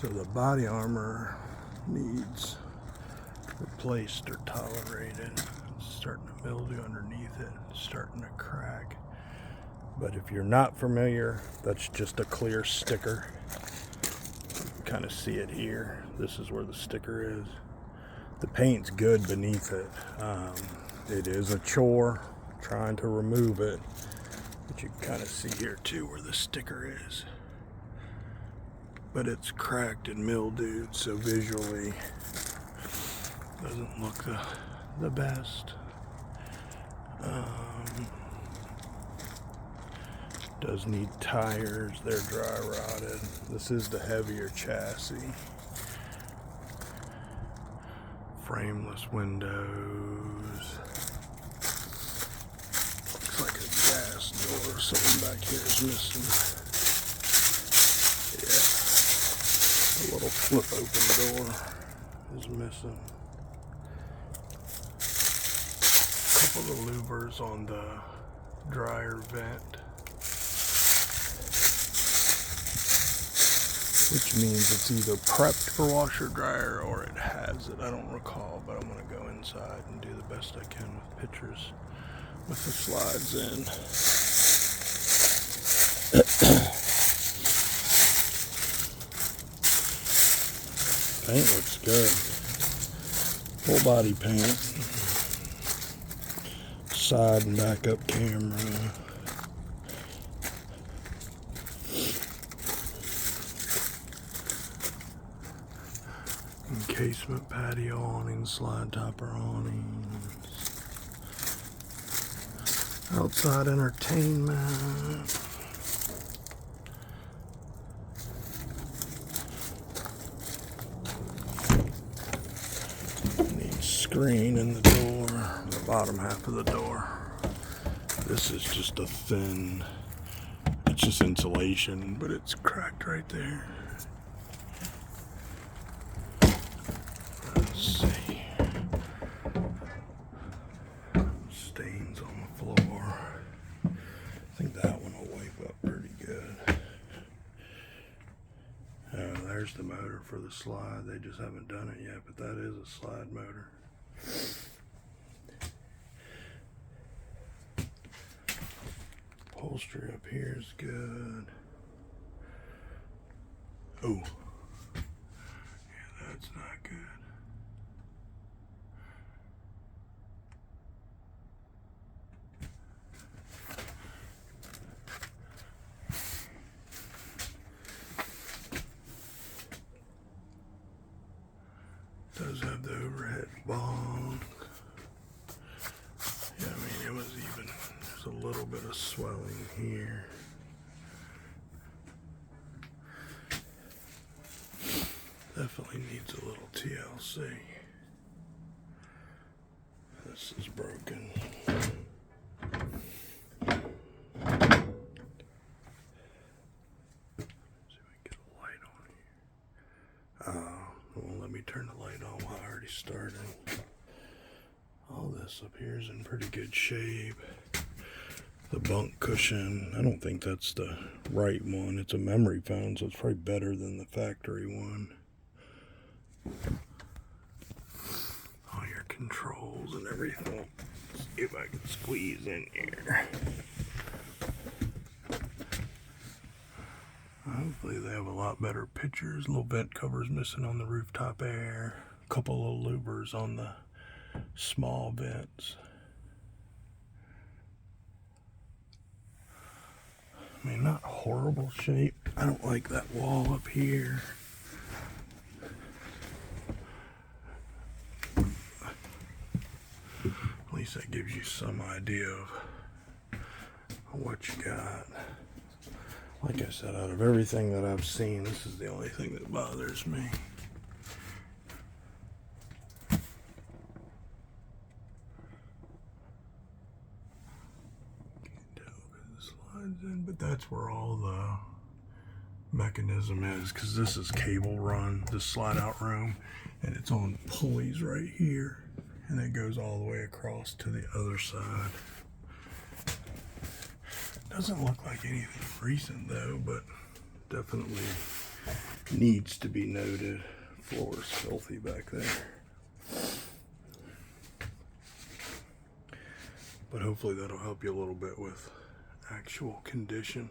So the body armor needs replaced or tolerated. It's starting to mildew underneath it, it's starting to crack. But if you're not familiar, that's just a clear sticker. You can kind of see it here. This is where the sticker is. The paint's good beneath it. It is a chore trying to remove it, but you can kind of see here too where the sticker is. But it's cracked and mildewed, so visually doesn't look the best. Does need tires, they're dry rotted. This is the heavier chassis. Frameless windows. Looks like a gas door. Something back here is missing. Yeah. A little flip open door is missing. A couple of louvers on the dryer vent, which means it's either prepped for washer dryer or it has it. I don't recall, but I'm going to go inside and do the best I can with pictures with the slides in. Paint looks good. Full body paint. Side and backup camera. Encasement patio awnings, slide topper awnings. Outside entertainment. Needs screen in the door, the bottom half of the door. This is just a thin, it's just insulation, but it's cracked right there. Let's see. Stains on the floor. I think that one will wipe up pretty good. There's the motor for the slide. They just haven't done it yet, but that is a slide motor. Upholstery up here is good. Oh, yeah, that's not good. Does have the overhead bunk. Yeah, I mean, it was even, there's a little bit of swelling here. Definitely needs a little TLC. This is broken. See if we can get a light on here. It won't let me turn the light on while I already started. All this up here is in pretty good shape. The bunk cushion, I don't think that's the right one. It's a memory foam, so it's probably better than the factory one. All your controls and everything. Let's see if I can squeeze in here. Hopefully they have a lot better pictures. Little vent covers missing on the rooftop air. A couple of louvers on the small vents. I mean, not horrible shape. I don't like that wall up here. At least that gives you some idea of what you got. Like I said, out of everything that I've seen, this is the only thing that bothers me. Can't tell because the slides in, but that's where all the mechanism is, because this is cable run, this slide out room, and it's on pulleys right here, and it goes all the way across to the other side. Doesn't look like anything recent though, but definitely needs to be noted. Floor's filthy back there. But hopefully that'll help you a little bit with actual condition.